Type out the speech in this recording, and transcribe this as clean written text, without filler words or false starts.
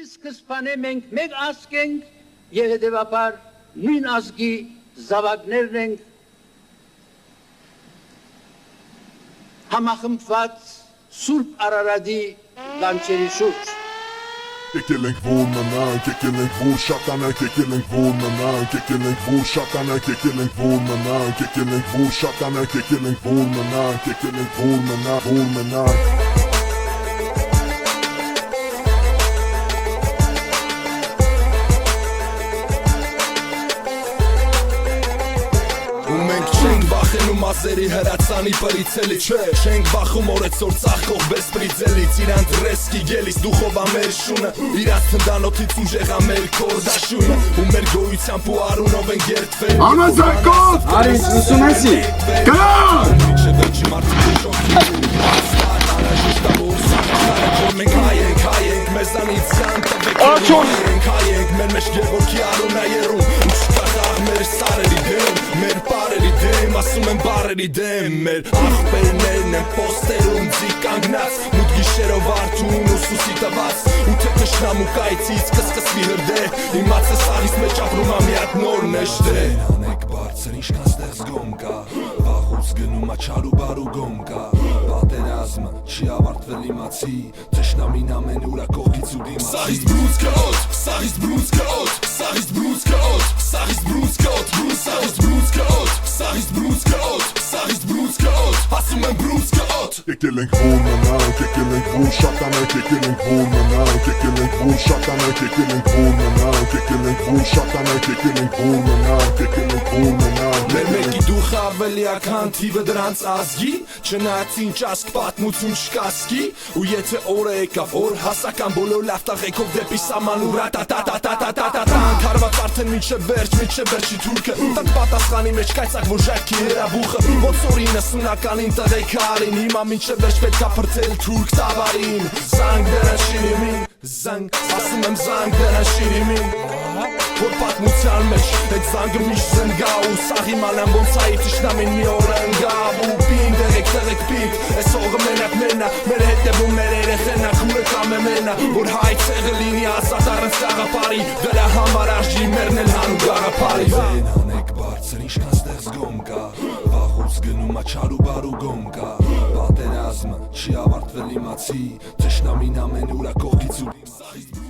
սկզբանե մենք մեկ ազգ ենք եւ հետեւաբար նույն ազգի զավակներն ենք համախմբված Սուրբ Արարատի լանջերի շուրջ Կեկելենք որ մնանք, կեկելենք որ շատանանք, կեկելենք որ մնանք, կեկելենք որ շատանանք, կեկելենք որ մնանք, կեկելենք որ շատանանք, կեկելենք որ մնանք, կեկելենք որ մնանք, որ մնանք Վախենում ազերի հրացանի պրիցելի չէ Չենք վախում օրեցոր ծախող բեսպրիձելից Իրանց ռեսկի գելիս դուխով ամեր շունը Իրաց թնդանոթից ուժեղ ամեր կորդաշունը Ու մեր գոյությամբ ու արունով են գերդվել Ամազարկով! Արիս ուսումեսի! Կան! Շևեջի մարդիկ Մենք հայենք, մեզանից յան տվեք Հայենք, մեր մեջ գևորքի արունա երում Ու շտաղաղ մեր սարերի դեմ, մեր պարերի դեմ Ասում են բարերի դեմ, մեր աղբերներն են պոստերում ձի կանգնած Մութ գիշերով արդուն ու սուսի տված Ու թե կշնամ ու կայցից կսկսվի հրդե Իմաց է սաղիս մեջ ապրում ամիատ նոր նեշտե Անեք բարձր ինչքան ստեղծ գոմ կա Վաղուց գնում աչար ու բարու գոմ կա Պատերազմը չի ավարտվել իմացի Թշնամին ամեն ուրա կողքից ու դիմացի Սաղից բրունցքը օդ, սաղից բրունցքը օդ Սաղից բրունցքը օդ, սաղից բրունցքը օդ Սաղից բրունցքը օդ, սաղից բրունցքը օդ Սաղից բրունցքը օդ, ասում են բրունցքը օդ Կեկելենք որ մնանք, կեկելենք որ շատանանք, կեկելենք որ մնանք, կեկելենք որ շատանանք, կեկելենք որ մնանք, կեկելենք որ շատանանք, կեկելենք որ մնանք, կեկելենք որ մնանք Մեր մեկի դուխը ավելի ական թիվը դրանց ազգի Չնայած ինչ ասկ պատմություն չկասկի Ու եթե օրը եկավ օր հասական բոլոր լավ տաղեքով դեպի սաման ու ռատատատատատատատատան Կարված արդեն մինչև վերջի թուրքը Տակ պատասխանի մեջ կայցակ ոժակի հրաբուխը Ոնց օրին սունականին տղեքը արին Հիմա մինչև վերջ պետքա պրծել թուրք տավարին Զանգ դրան շիրիմին, զանգ, ասում եմ զանգ դրան շիրիմին Որ պատմության մեջ այդ զանգը միշտ զնգա Ու սաղի մանան ոնց այ թշնամին մի օր ընգավ Ու պին դեղեք պիտ, այս հողը մենակ մենա Մեր հետևում մեր երեխենա, քուրը կամ է մենա Որ հայ ցեղը լինի ազատ առնց գաղապարի Դրա համար արժի մերն էլ հանու գաղապարի Վեն անեք բարձր ինչքան ստեղծ գոմ կա Վաղուց գնում աչար ու բարու գոմ կա Պատերազմը չի ավարտվել իմացի Թշնամին ամեն ուրա կողքից ու